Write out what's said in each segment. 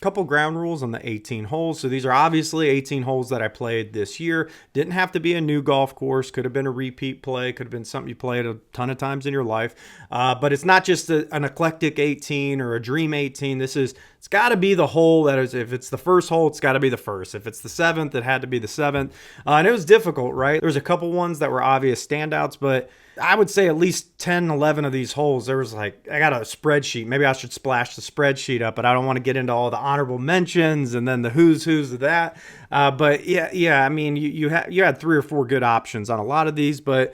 Couple ground rules on the 18 holes. So these are obviously 18 holes that I played this year. Didn't have to be a new golf course. Could have been a repeat play. Could have been something you played a ton of times in your life. But it's not just an eclectic 18 or a dream 18. It's got to be the hole that is, if it's the first hole, it's got to be the first. If it's the seventh, it had to be the seventh. And it was difficult, right? There's a couple ones that were obvious standouts, but I would say at least 10, 11 of these holes, there was like, I got a spreadsheet. Maybe I should splash the spreadsheet up, but I don't want to get into all the honorable mentions and then the who's of that. But yeah. I mean, you had 3 or 4 good options on a lot of these, but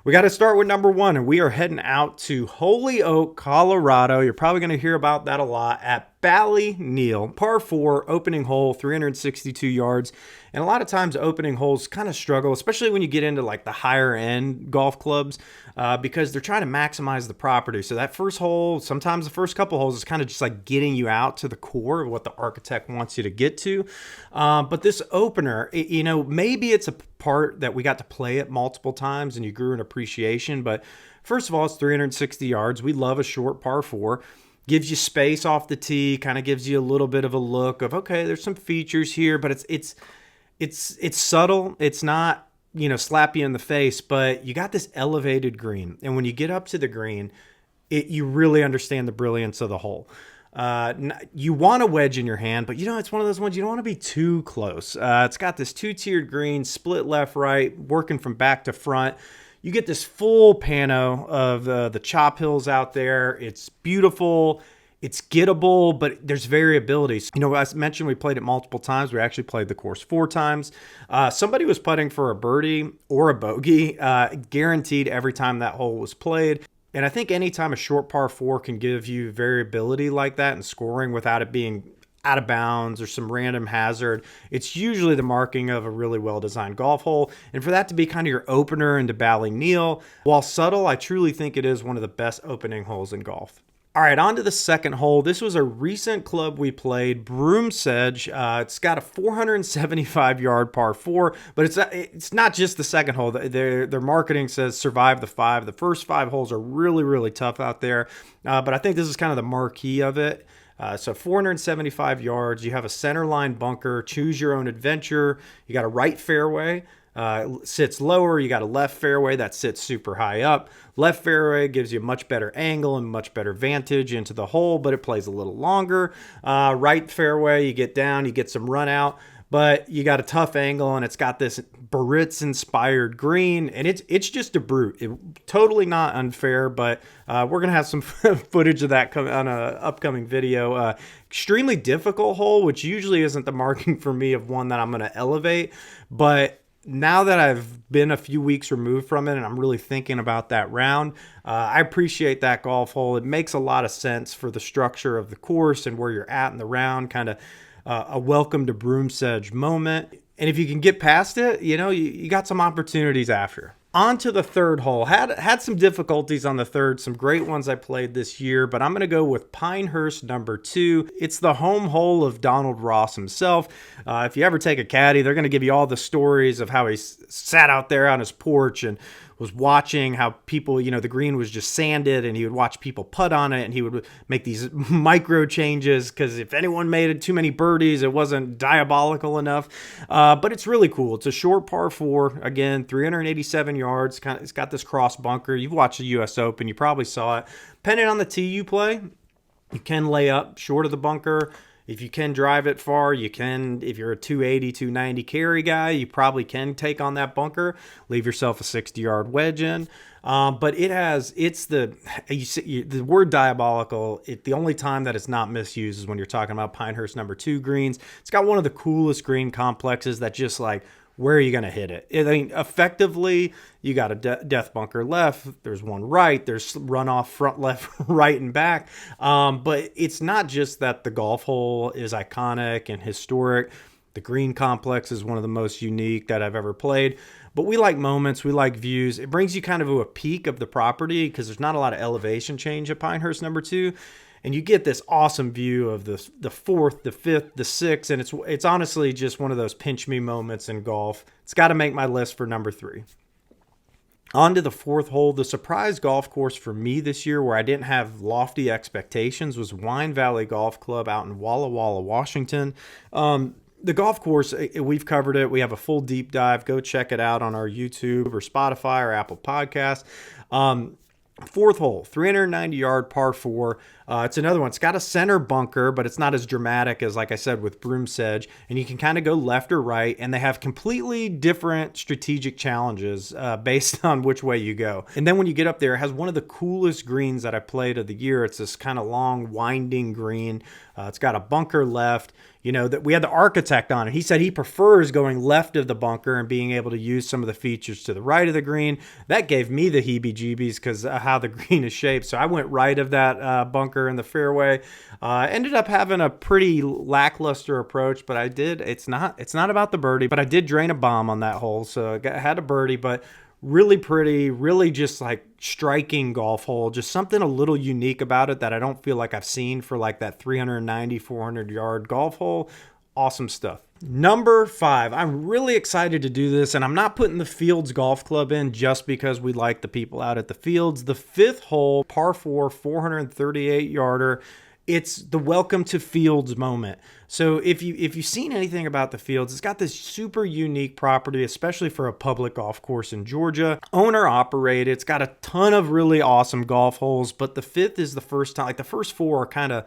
we got to start with number 1, and we are heading out to Holyoke, Colorado. You're probably going to hear about that a lot at Ballyneal, par 4, opening hole, 362 yards. And a lot of times opening holes kind of struggle, especially when you get into like the higher end golf clubs, because they're trying to maximize the property. So that first hole, sometimes the first couple holes is kind of just like getting you out to the core of what the architect wants you to get to. But this opener, maybe it's a part that we got to play it multiple times and you grew an appreciation. But first of all, it's 360 yards. We love a short par 4. Gives you space off the tee, kind of gives you a little bit of a look of, okay, there's some features here, but it's subtle. It's not, slap you in the face, but you got this elevated green. And when you get up to the green, you really understand the brilliance of the hole. You want a wedge in your hand, but it's one of those ones you don't want to be too close. It's got this 2-tiered green, split left, right, working from back to front. You get this full pano of the chop hills out there. It's beautiful. It's gettable, but there's variability. As mentioned, we played it multiple times. We actually played the course 4 times. Somebody was putting for a birdie or a bogey, guaranteed every time that hole was played. And I think anytime a short par 4 can give you variability like that in scoring without it being out of bounds or some random hazard, it's usually the marking of a really well-designed golf hole. And for that to be kind of your opener into Ballyneal, while subtle, I truly think it is one of the best opening holes in golf. All right, on to the second hole. This was a recent club we played, Broomsedge. It's got a 475-yard par 4, but it's not just the second hole. Their marketing says survive the 5. The first 5 holes are really, really tough out there, but I think this is kind of the marquee of it. So 475 yards. You have a center line bunker. Choose your own adventure. You got a right fairway. Sits lower. You got a left fairway that sits super high up. Left fairway gives you a much better angle and much better vantage into the hole, but it plays a little longer. Right fairway, you get down, you get some run out, but you got a tough angle, and it's got this Barrett's inspired green, and it's just a brute. Totally not unfair, but we're gonna have some footage of that on an upcoming video. Extremely difficult hole, which usually isn't the marking for me of one that I'm gonna elevate, but now that I've been a few weeks removed from it and I'm really thinking about that round, I appreciate that golf hole. It makes a lot of sense for the structure of the course and where you're at in the round, kind of a welcome to Broomsedge moment. And if you can get past it, you got some opportunities after. On to the third hole. Had some difficulties on the third, some great ones I played this year, but I'm going to go with Pinehurst number 2. It's the home hole of Donald Ross himself. If you ever take a caddy, they're going to give you all the stories of how he sat out there on his porch and was watching how people, the green was just sanded, and he would watch people putt on it, and he would make these micro changes because if anyone made too many birdies, it wasn't diabolical enough. But it's really cool. It's a short par 4, again, 387 yards. It's got this cross bunker. You've watched the U.S. Open. You probably saw it. Depending on the tee you play, you can lay up short of the bunker. If you can drive it far, you can. If you're a 280, 290 carry guy, you probably can take on that bunker, leave yourself a 60-yard wedge in. But the word diabolical. The only time that it's not misused is when you're talking about Pinehurst number 2 greens. It's got one of the coolest green complexes that just like, where are you going to hit it? Effectively, you got a death bunker left. There's one right. There's runoff front, left, right, and back. But it's not just that the golf hole is iconic and historic. The green complex is one of the most unique that I've ever played. But we like moments. We like views. It brings you kind of to a peak of the property because there's not a lot of elevation change at Pinehurst number 2. And you get this awesome view of the 4th, the 5th, the 6th, and it's honestly just one of those pinch me moments in golf. It's got to make my list for number 3. On to the fourth hole. The surprise golf course for me this year, where I didn't have lofty expectations, was Wine Valley Golf Club out in Walla Walla, Washington. The golf course, we've covered it. We have a full deep dive. Go check it out on our YouTube or Spotify or Apple Podcasts. Fourth hole, 390-yard par 4. It's another one. It's got a center bunker, but it's not as dramatic as, like I said, with Broomsedge. And you can kind of go left or right, and they have completely different strategic challenges based on which way you go. And then when you get up there, it has one of the coolest greens that I played of the year. It's this kind of long, winding green. It's got a bunker left. You know, that we had the architect on it. He said he prefers going left of the bunker and being able to use some of the features to the right of the green. That gave me the heebie-jeebies because of how the green is shaped. So I went right of that bunker in the fairway. Ended up having a pretty lackluster approach, but I did. It's not about the birdie, but I did drain a bomb on that hole, so I had a birdie, but. Really pretty, really just like striking golf hole. Just something a little unique about it that I don't feel like I've seen for like that 390, 400-yard golf hole. Awesome stuff. Number 5, I'm really excited to do this, and I'm not putting the Fields Golf Club in just because we like the people out at the Fields. The 5th hole, par 4, 438-yarder. It's the welcome to Fields moment. So if you've seen anything about the Fields, it's got this super unique property, especially for a public golf course in Georgia. Owner operated. It's got a ton of really awesome golf holes, but the 5th is the first time. Like the first 4 are kind of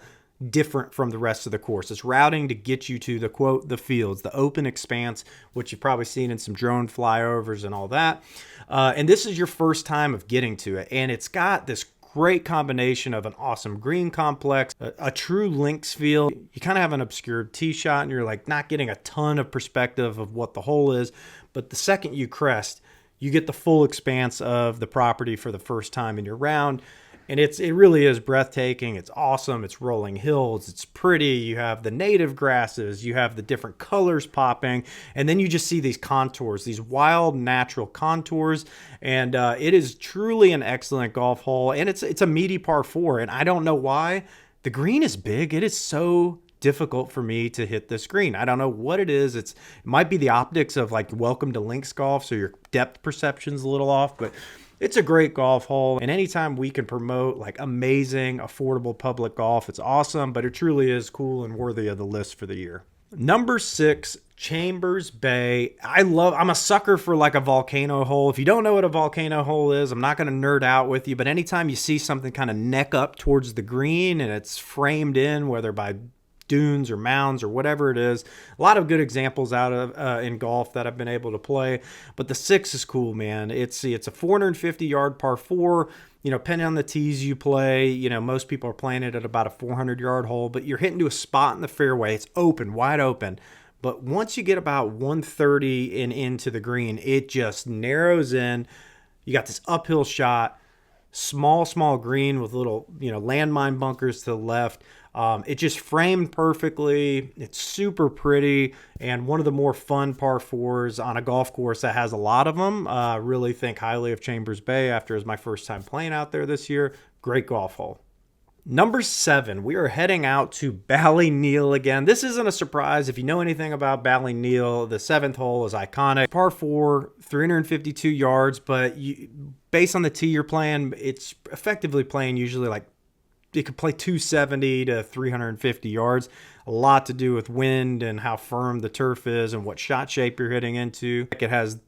different from the rest of the course. It's routing to get you to the quote, the Fields, the open expanse, which you've probably seen in some drone flyovers and all that. And this is your first time of getting to it. And it's got this great combination of an awesome green complex, a true links feel. You kind of have an obscured tee shot and you're like not getting a ton of perspective of what the hole is. But the second you crest, you get the full expanse of the property for the first time in your round. And it really is breathtaking. It's awesome. It's rolling hills. It's pretty. You have the native grasses. You have the different colors popping. And then you just see these contours, these wild natural contours. And it is truly an excellent golf hole. And it's a meaty par 4. And I don't know why. The green is big. It is so difficult for me to hit this green. I don't know what it is. It might be the optics of like welcome to links golf. So your depth perception's a little off. But it's a great golf hole, and anytime we can promote like amazing, affordable public golf, it's awesome, but it truly is cool and worthy of the list for the year. Number 6, Chambers Bay. I'm a sucker for like a volcano hole. If you don't know what a volcano hole is, I'm not going to nerd out with you, but anytime you see something kind of neck up towards the green and it's framed in, whether by dunes or mounds or whatever it is. A lot of good examples out of in golf that I've been able to play. But the 6 is cool, man. It's a 450-yard par 4. You know, depending on the tees you play, you know, most people are playing it at about a 400-yard hole, but you're hitting to a spot in the fairway. It's open, wide open. But once you get about 130 and into the green, it just narrows in. You got this uphill shot, small green with little, landmine bunkers to the left. It just framed perfectly. It's super pretty and one of the more fun par 4s on a golf course that has a lot of them. Really think highly of Chambers Bay after it was my first time playing out there this year. Great golf hole. Number 7, we are heading out to Ballyneal again. This isn't a surprise. If you know anything about Ballyneal, the 7th hole is iconic. Par 4, 352 yards, but based on the tee you're playing, it's effectively playing usually like you could play 270 to 350 yards. A lot to do with wind and how firm the turf is and what shot shape you're hitting into. It has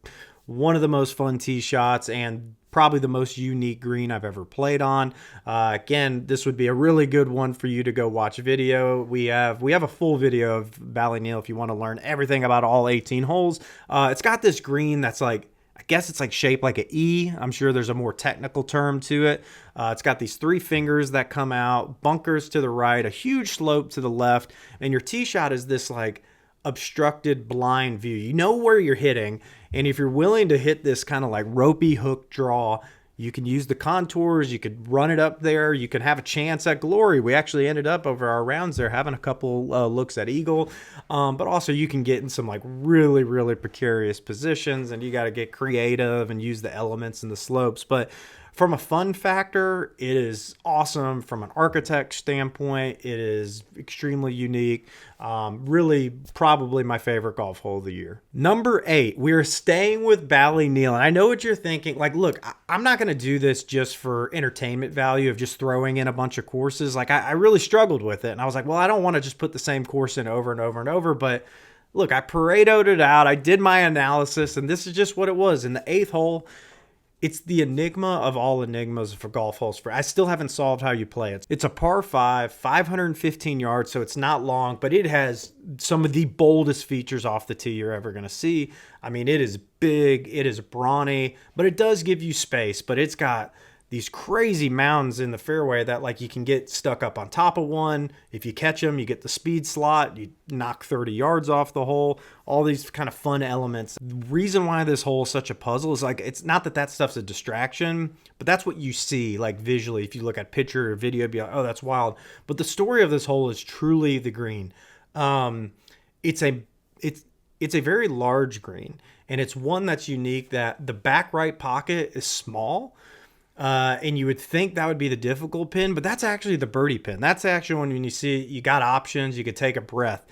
one of the most fun tee shots and probably the most unique green I've ever played on. Again, this would be a really good one for you to go watch video. We have a full video of Ballyneal if you want to learn everything about all 18 holes. It's got this green that's like, I guess it's like shaped like an E. I'm sure there's a more technical term to it. It's got these 3 fingers that come out, bunkers to the right, a huge slope to the left, and your tee shot is this like obstructed blind view. You know where you're hitting, and if you're willing to hit this kind of like ropey hook draw, you can use the contours, you could run it up there, you can have a chance at glory. We actually ended up over our rounds there having a couple looks at eagle, but also you can get in some like really, really precarious positions, and you got to get creative and use the elements and the slopes. But From a fun factor, it is awesome. From an architect standpoint, it is extremely unique. Really, probably my favorite golf hole of the year. Number 8, we are staying with Ballyneal. And I know what you're thinking. Like, look, I'm not going to do this just for entertainment value of just throwing in a bunch of courses. Like, I really struggled with it. And I was like, well, I don't want to just put the same course in over and over and over. But look, I Paretoed it out. I did my analysis, and this is just what it was. In the 8th hole, it's the enigma of all enigmas for golf holes. I still haven't solved how you play it. It's a par 5, 515 yards, so it's not long, but it has some of the boldest features off the tee you're ever going to see. I mean, it is big, it is brawny, but it does give you space. But it's got these crazy mounds in the fairway that, like, you can get stuck up on top of one. If you catch them, you get the speed slot. You knock 30 yards off the hole. All these kind of fun elements. The reason why this hole is such a puzzle is, like, it's not that stuff's a distraction, but that's what you see, like, visually. If you look at picture or video, you'd be like, oh, that's wild. But the story of this hole is truly the green. It's a very large green, and it's one that's unique that the back right pocket is small. And you would think that would be the difficult pin, but that's actually the birdie pin. That's actually when you see it, you got options, you could take a breath.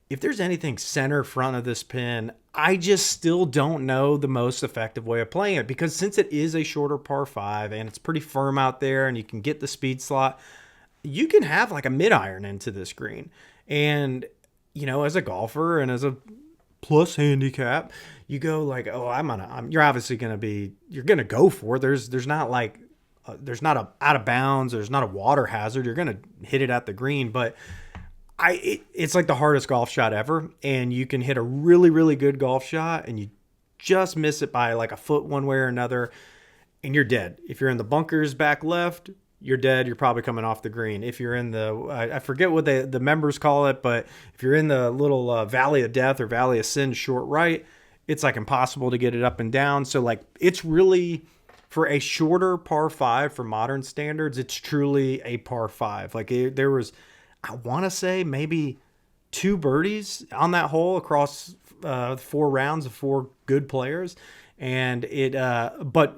If there's anything center front of this pin, I just still don't know the most effective way of playing it, because since it is a shorter par 5 and it's pretty firm out there and you can get the speed slot, you can have like a mid iron into this green. And, you know, as a golfer and as a plus handicap, you go like, oh, you're obviously going to be, you're going to go for it. There's not like, there's not a out of bounds. There's not a water hazard. You're going to hit it at the green, but it's like the hardest golf shot ever. And you can hit a really, really good golf shot and you just miss it by like a foot one way or another, and you're dead. If you're in the bunkers back left, you're dead. You're probably coming off the green. If you're in the, I forget what the members call it, but if you're in the little valley of death or valley of sin short right, it's like impossible to get it up and down. So like, it's really, for a shorter par 5 for modern standards, it's truly a par 5. Like there was, I want to say maybe 2 birdies on that hole across 4 rounds of 4 good players. And but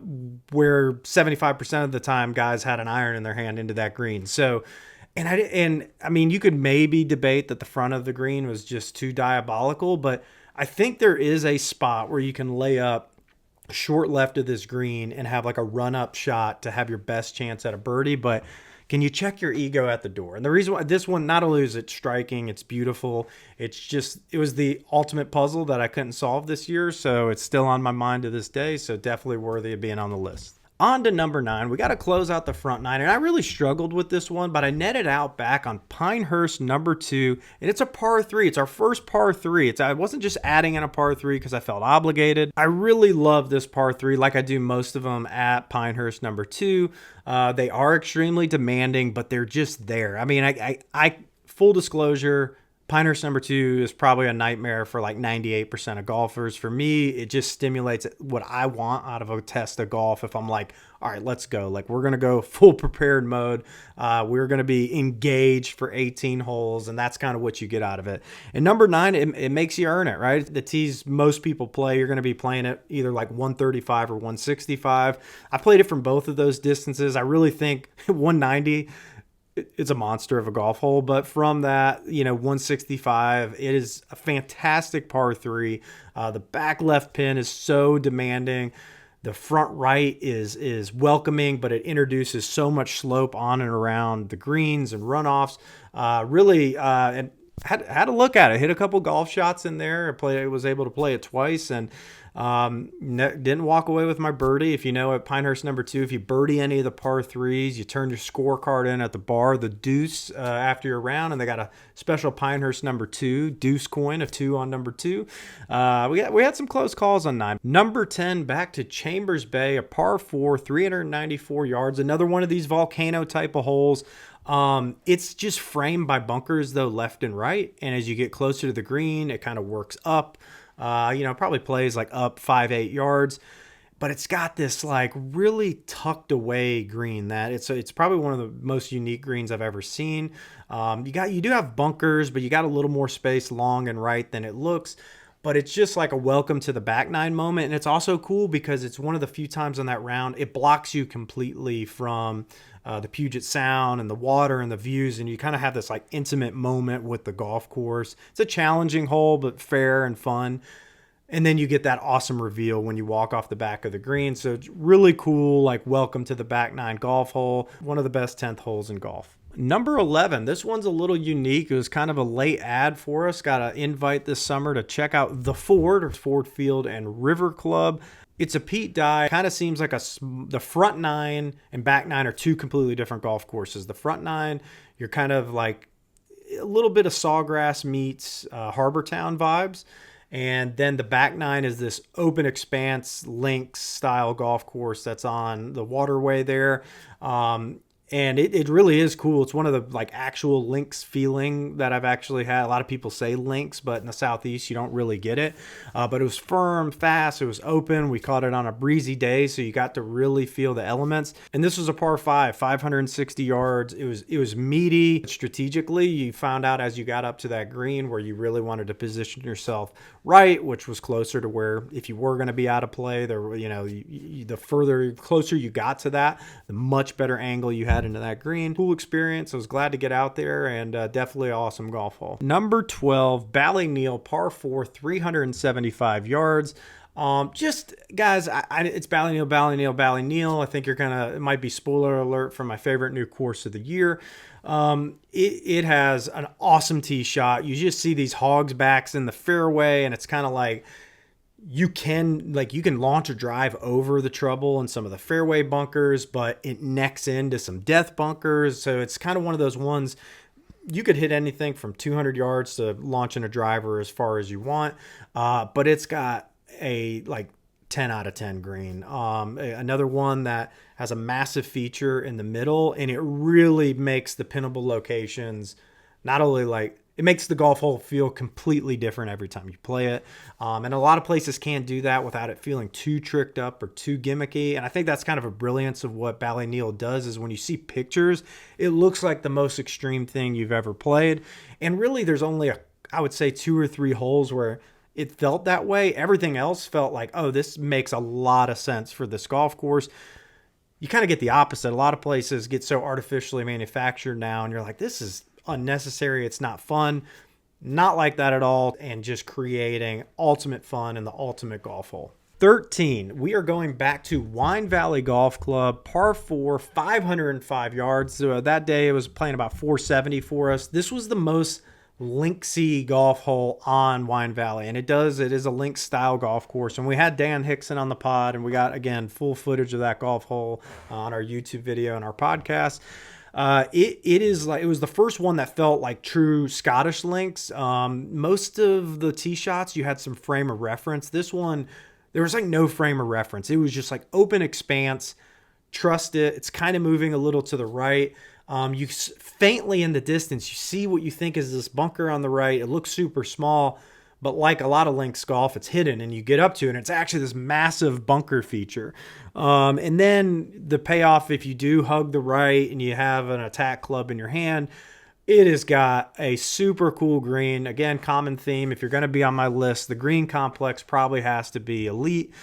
where 75% of the time guys had an iron in their hand into that green. So, and I mean, you could maybe debate that the front of the green was just too diabolical, but I think there is a spot where you can lay up short left of this green and have like a run up shot to have your best chance at a birdie. But can you check your ego at the door? And the reason why this one, not only is it striking, it's beautiful. It was the ultimate puzzle that I couldn't solve this year. So it's still on my mind to this day. So definitely worthy of being on the list. On to number 9. We got to close out the front 9. And I really struggled with this one, but I netted out back on Pinehurst number 2. And it's a par 3. It's our first par 3. I wasn't just adding in a par 3 because I felt obligated. I really love this par 3, like I do most of them at Pinehurst number 2. They are extremely demanding, but they're just there. I mean, I full disclosure, Pinehurst number 2 is probably a nightmare for like 98% of golfers. For me, it just stimulates what I want out of a test of golf. If I'm like, all right, let's go. Like, we're going to go full prepared mode. We're going to be engaged for 18 holes, and that's kind of what you get out of it. And number 9, it makes you earn it, right? The tees most people play, you're going to be playing it either like 135 or 165. I played it from both of those distances. I really think 190, it's a monster of a golf hole, but from that, 165, it is a fantastic par 3. The back left pin is so demanding. The front right is welcoming, but it introduces so much slope on and around the greens and runoffs. And had a look at it. Hit a couple golf shots in there. I was able to play it twice, and didn't walk away with my birdie. If you know, at Pinehurst number 2, if you birdie any of the par 3s, you turn your scorecard in at the bar, the deuce, after your round, and they got a special Pinehurst number 2 deuce coin, a 2 on number 2. We had some close calls on 9. Number 10, back to Chambers Bay, a par 4, 394 yards. Another one of these volcano type of holes. It's just framed by bunkers though, left and right. And as you get closer to the green, it kind of works up, probably plays like up 5-8 yards, but it's got this like really tucked away green that it's probably one of the most unique greens I've ever seen. You do have bunkers, but you got a little more space long and right than it looks. but it's just like a welcome to the back nine moment. And it's also cool because it's one of the few times on that round it blocks you completely from the Puget Sound and the water and the views, and you kind of have this like intimate moment with the golf course. It's a challenging hole, but fair and fun. And then you get that awesome reveal when you walk off the back of the green. So it's really cool, like welcome to the back nine golf hole. One of the best 10th holes in golf. Number 11, this one's a little unique. It was kind of a late ad for us. Got an invite this summer to check out the Ford, or Ford Field and River Club. It's a Pete Dye. Kind of seems like the front nine and back nine are two completely different golf courses. The front nine, you're kind of like a little bit of Sawgrass meets Harbortown vibes. And then the back nine is this open expanse links style golf course that's on the waterway there. And it really is cool. It's one of the like actual links feeling that I've actually had. A lot of people say links, but in the Southeast, you don't really get it. But it was firm, fast. It was open. We caught it on a breezy day, so you got to really feel the elements. And this was a par 5, 560 yards. It was meaty. Strategically, you found out as you got up to that green where you really wanted to position yourself right, which was closer to where if you were going to be out of play, there, the closer you got to that, the much better angle you had into that green. Cool experience. I was glad to get out there, and definitely an awesome golf hole. Number 12, Ballyneal, par 4, 375 yards. Just guys, it's Ballyneal. I think it might be spoiler alert for my favorite new course of the year. It has an awesome tee shot. You just see these hogs backs in the fairway, and it's kind of like you can launch a drive over the trouble and some of the fairway bunkers, but it necks into some death bunkers. So it's kind of one of those ones you could hit anything from 200 yards to launching a driver as far as you want. But it's got a like 10 out of 10 green. Another one that has a massive feature in the middle, and it really makes the pinnable locations not only like it makes the golf hole feel completely different every time you play it. And a lot of places can't do that without it feeling too tricked up or too gimmicky. And I think that's kind of a brilliance of what Ballyneal does is when you see pictures, it looks like the most extreme thing you've ever played. And really there's only I would say 2 or 3 holes where it felt that way. Everything else felt like, oh, this makes a lot of sense for this golf course. You kind of get the opposite. A lot of places get so artificially manufactured now, and you're like, this is unnecessary. It's not fun. Not like that at all. And just creating ultimate fun in the ultimate golf hole. 13, we are going back to Wine Valley Golf Club, par 4, 505 yards. So that day it was playing about 470 for us. This was the most linksy golf hole on Wine Valley, and it is a link style golf course. And we had Dan Hickson on the pod, and we got again full footage of that golf hole on our YouTube video and our podcast. It was the first one that felt like true Scottish links. Most of the tee shots you had some frame of reference. This one there was like no frame of reference. It was just like open expanse. Trust it. It's kind of moving a little to the right. You faintly in the distance, you see what you think is this bunker on the right. It looks super small, but like a lot of links golf, it's hidden, and you get up to it, and it's actually this massive bunker feature. And then the payoff, if you do hug the right and you have an attack club in your hand, it has got a super cool green. Again, common theme. If you're going to be on my list, the green complex probably has to be elite.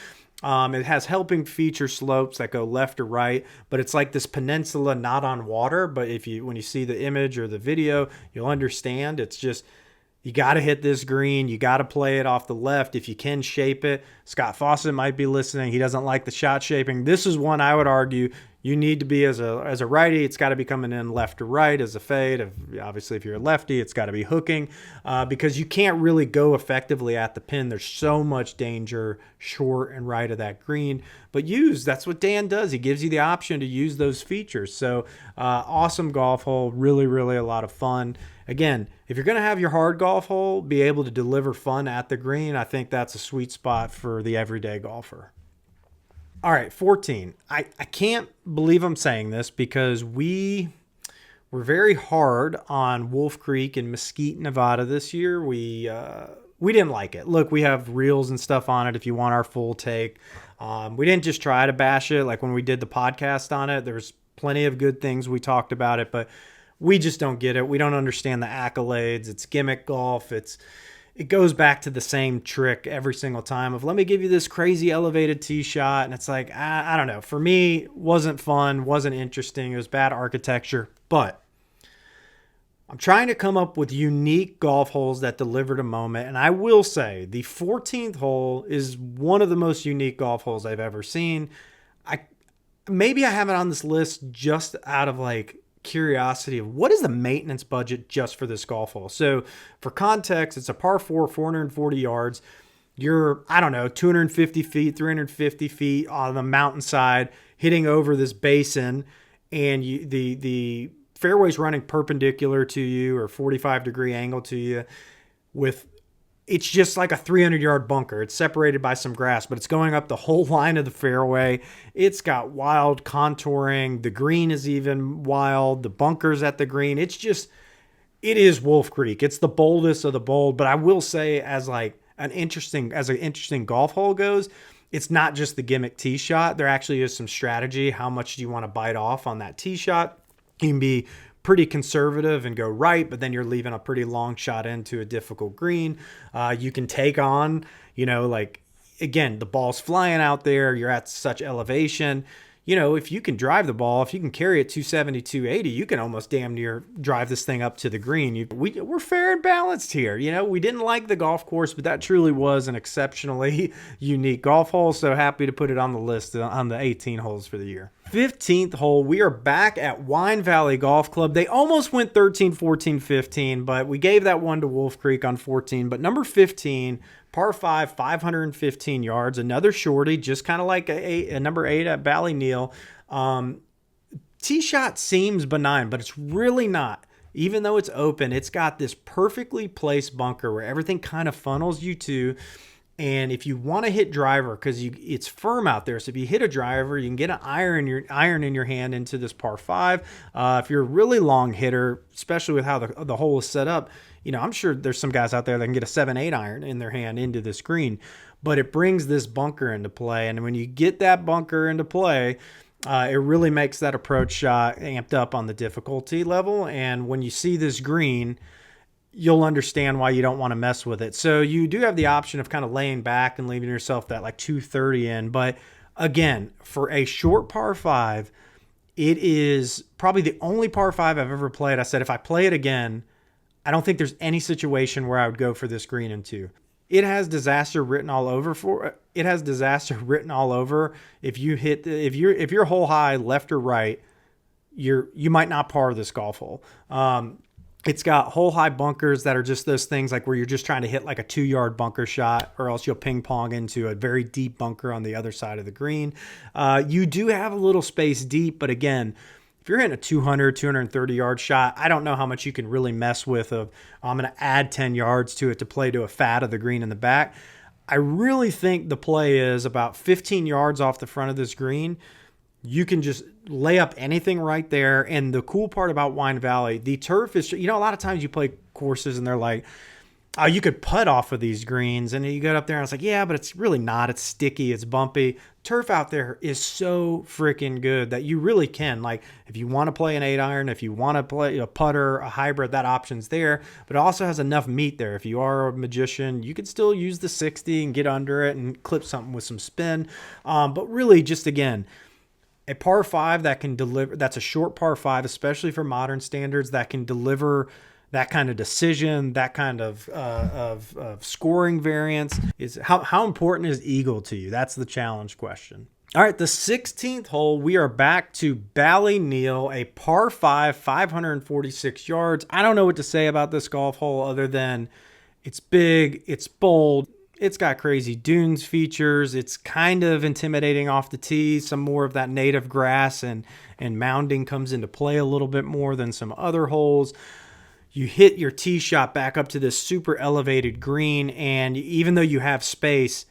It has helping feature slopes that go left or right, but it's like this peninsula not on water. But when you see the image or the video, you'll understand. It's just, you got to hit this green. You got to play it off the left. If you can shape it, Scott Fawcett might be listening. He doesn't like the shot shaping. This is one I would argue you need to be as a righty. It's got to be coming in left to right as a fade. Obviously, if you're a lefty, it's got to be hooking because you can't really go effectively at the pin. There's so much danger short and right of that green. But that's what Dan does. He gives you the option to use those features. So awesome golf hole. Really, really a lot of fun. Again, if you're going to have your hard golf hole be able to deliver fun at the green, I think that's a sweet spot for the everyday golfer. All right, 14. I can't believe I'm saying this because we were very hard on Wolf Creek in Mesquite, Nevada this year. We didn't like it. Look, we have reels and stuff on it if you want our full take. We didn't just try to bash it. Like when we did the podcast on it, there's plenty of good things we talked about it, but we just don't get it. We don't understand the accolades. It's gimmick golf. It's it goes back to the same trick every single time of let me give you this crazy elevated tee shot. And it's like, I don't know. For me, wasn't fun, wasn't interesting. It was bad architecture. But I'm trying to come up with unique golf holes that delivered a moment. And I will say the 14th hole is one of the most unique golf holes I've ever seen. Maybe I have it on this list just out of like curiosity of what is the maintenance budget just for this golf hole. So for context, it's a par 4, 440 yards. You're, I don't know, 250 feet, 350 feet on the mountainside hitting over this basin, and the fairway's running perpendicular to you or 45-degree angle to you with, it's just like a 300-yard bunker. It's separated by some grass, but it's going up the whole line of the fairway. It's got wild contouring. The green is even wild. The bunker's at the green. It's just, it is Wolf Creek. It's the boldest of the bold, but I will say as an interesting golf hole goes, it's not just the gimmick tee shot. There actually is some strategy. How much do you want to bite off on that tee shot? You can be pretty conservative and go right, but then you're leaving a pretty long shot into a difficult green. You can take on, again, the ball's flying out there. You're at such elevation. If you can drive the ball, if you can carry it 270, 280, you can almost damn near drive this thing up to the green. We're fair and balanced here. We didn't like the golf course, but that truly was an exceptionally unique golf hole. So happy to put it on the list on the 18 holes for the year. 15th hole, we are back at Wine Valley Golf Club. They almost went 13, 14, 15, but we gave that one to Wolf Creek on 14. But number 15, par 5, 515 yards, another shorty, just kind of like a number 8 at Ballyneal. Tee shot seems benign, but it's really not. Even though it's open, it's got this perfectly placed bunker where everything kind of funnels you to. And if you want to hit driver, because it's firm out there, so if you hit a driver, you can get an iron in your hand into this par 5. If you're a really long hitter, especially with how the hole is set up, I'm sure there's some guys out there that can get a 7-8 iron in their hand into this green. But it brings this bunker into play. And when you get that bunker into play, it really makes that approach shot amped up on the difficulty level. And when you see this green, you'll understand why you don't want to mess with it. So you do have the option of kind of laying back and leaving yourself that like 230 in. But again, for a short par 5, it is probably the only par 5 I've ever played. I said, if I play it again, I don't think there's any situation where I would go for this green in 2. It has disaster written all over If you hit, if you're hole high left or right, you might not par this golf hole. It's got hole high bunkers that are just those things like where you're just trying to hit like a 2-yard bunker shot, or else you'll ping pong into a very deep bunker on the other side of the green. You do have a little space deep, but again, if you're hitting a 200, 230 yard shot, I don't know how much you can really mess with I'm going to add 10 yards to it to play to a fat of the green in the back. I really think the play is about 15 yards off the front of this green. You can just lay up anything right there. And the cool part about Wine Valley, the turf is, a lot of times you play courses and they're like, oh, you could putt off of these greens. And you get up there and it's like, yeah, but it's really not. It's sticky. It's bumpy. Turf out there is so freaking good that you really can. Like if you want to play an 8-iron, if you want to play a putter, a hybrid, that option's there. But it also has enough meat there. If you are a magician, you could still use the 60 and get under it and clip something with some spin. But really just, again, a par 5 that can deliver, that's a short par 5, especially for modern standards, that can deliver that kind of decision, that kind of scoring variance. Is how important is eagle to you? That's the challenge question. All right, the 16th hole, we are back to Ballyneal, a par 5, 546 yards. I don't know what to say about this golf hole other than it's big, it's bold, it's got crazy dunes features. It's kind of intimidating off the tee. Some more of that native grass and mounding comes into play a little bit more than some other holes. You hit your tee shot back up to this super elevated green, and even though you have space,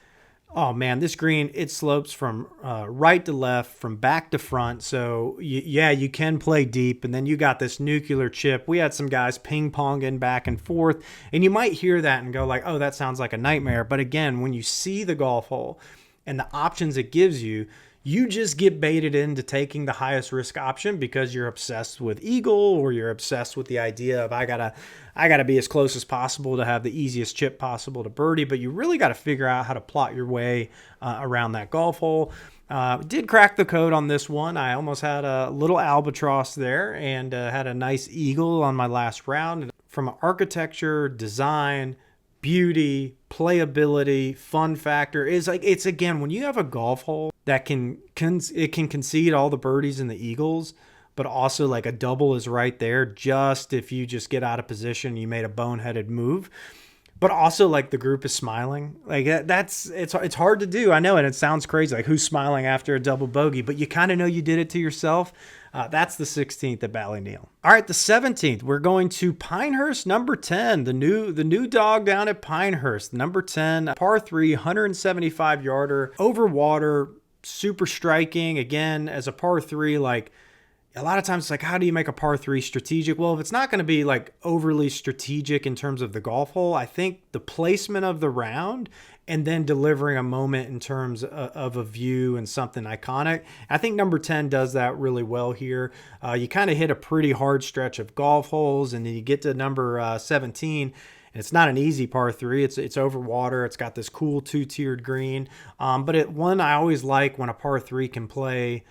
oh man, this green, it slopes from right to left, from back to front. So you can play deep. And then you got this nuclear chip. We had some guys ping-ponging back and forth, and you might hear that and go like, oh, that sounds like a nightmare. But again, when you see the golf hole and the options it gives you, you just get baited into taking the highest risk option because you're obsessed with eagle, or you're obsessed with the idea of I gotta be as close as possible to have the easiest chip possible to birdie. But you really got to figure out how to plot your way around that golf hole. Did crack the code on this one. I almost had a little albatross there, and had a nice eagle on my last round. From architecture, design, beauty, playability, fun factor, is like, it's again, when you have a golf hole that can concede all the birdies and the eagles, but also like a double is right there just if you just get out of position, you made a boneheaded move. But also, like, the group is smiling. Like, it's hard to do. I know, and it sounds crazy. Like, who's smiling after a double bogey? But you kind of know you did it to yourself. That's the 16th at Ballyneal. All right, the 17th, we're going to Pinehurst number 10, the new dog down at Pinehurst. Number 10, par 3, 175 yarder, over water, super striking. Again, as a par 3, like, a lot of times it's like, how do you make a par 3 strategic? Well, if it's not going to be like overly strategic in terms of the golf hole, I think the placement of the round and then delivering a moment in terms of a view and something iconic. I think number 10 does that really well here. You kind of hit a pretty hard stretch of golf holes, and then you get to number 17. And it's not an easy par 3. It's over water. It's got this cool 2-tiered green. But one I always like when a par 3 can play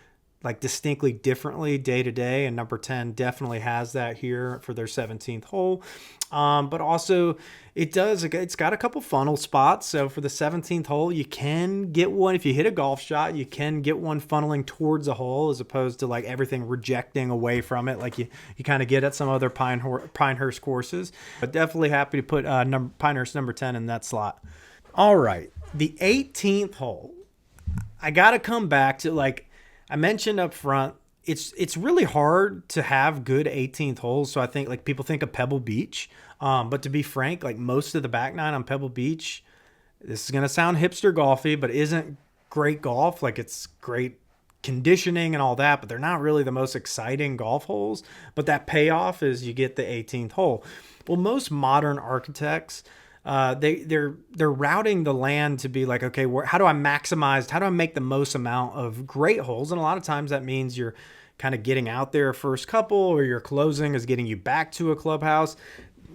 like distinctly differently day to day, and number 10 definitely has that here for their 17th hole. But also it's got a couple funnel spots. So for the 17th hole, you can get one, if you hit a golf shot, you can get one funneling towards a hole as opposed to like everything rejecting away from it like you kind of get at some other Pinehurst courses. But definitely happy to put Pinehurst number 10 in that slot. All right, the 18th hole, I got to come back to, like I mentioned up front, it's really hard to have good 18th holes. So I think like people think of Pebble Beach. But to be frank, like most of the back nine on Pebble Beach, this is going to sound hipster golfy, but isn't great golf. Like, it's great conditioning and all that, but they're not really the most exciting golf holes. But that payoff is you get the 18th hole. Well, most modern architects, they're routing the land to be like, okay, how do I make the most amount of great holes? And a lot of times that means you're kind of getting out there first couple, or your closing is getting you back to a clubhouse.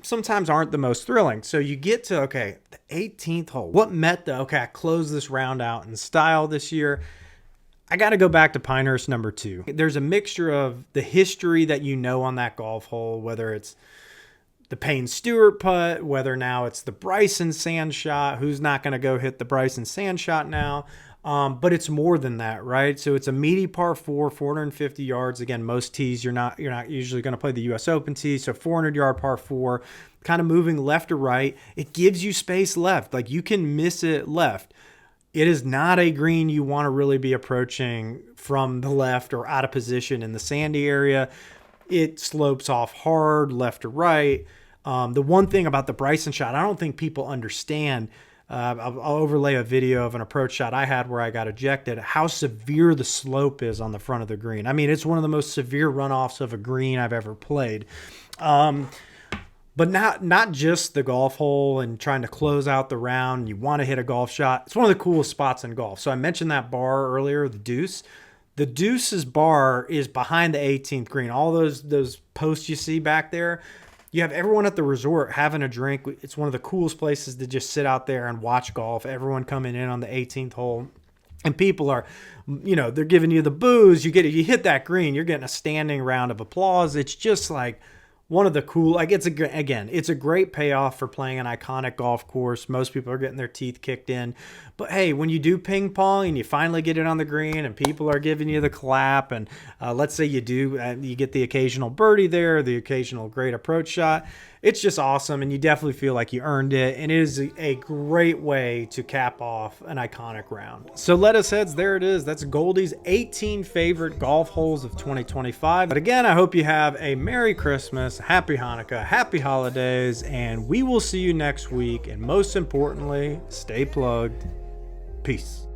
Sometimes aren't the most thrilling. So you get to, okay, the 18th hole. What met I close this round out in style this year. I got to go back to Pinehurst number 2. There's a mixture of the history that you know on that golf hole, whether it's the Payne Stewart putt, whether now it's the Bryson sand shot. Who's not going to go hit the Bryson sand shot now? But it's more than that, right? So it's a meaty par 4, 450 yards. Again, most tees, you're not usually going to play the US Open tee. So 400-yard par 4, kind of moving left to right. It gives you space left. Like, you can miss it left. It is not a green you want to really be approaching from the left or out of position in the sandy area. It slopes off hard left to right. The one thing about the Bryson shot, I don't think people understand. I'll overlay a video of an approach shot I had where I got ejected, how severe the slope is on the front of the green. I mean, it's one of the most severe runoffs of a green I've ever played. But not just the golf hole and trying to close out the round. You want to hit a golf shot. It's one of the coolest spots in golf. So I mentioned that bar earlier, the deuce. The deuce's bar is behind the 18th green. All those posts you see back there, you have everyone at the resort having a drink. It's one of the coolest places to just sit out there and watch golf. Everyone coming in on the 18th hole. And people are, they're giving you the booze. You hit that green, you're getting a standing round of applause. It's just like one of the cool, like, it's a great payoff for playing an iconic golf course. Most people are getting their teeth kicked in. But hey, when you do ping pong and you finally get it on the green and people are giving you the clap, and let's say you get the occasional birdie there, the occasional great approach shot, it's just awesome, and you definitely feel like you earned it, and it is a great way to cap off an iconic round. So lettuce heads, there it is. That's Goldy's 18 favorite golf holes of 2025. But again, I hope you have a Merry Christmas, Happy Hanukkah, Happy Holidays, and we will see you next week. And most importantly, stay plugged. Peace.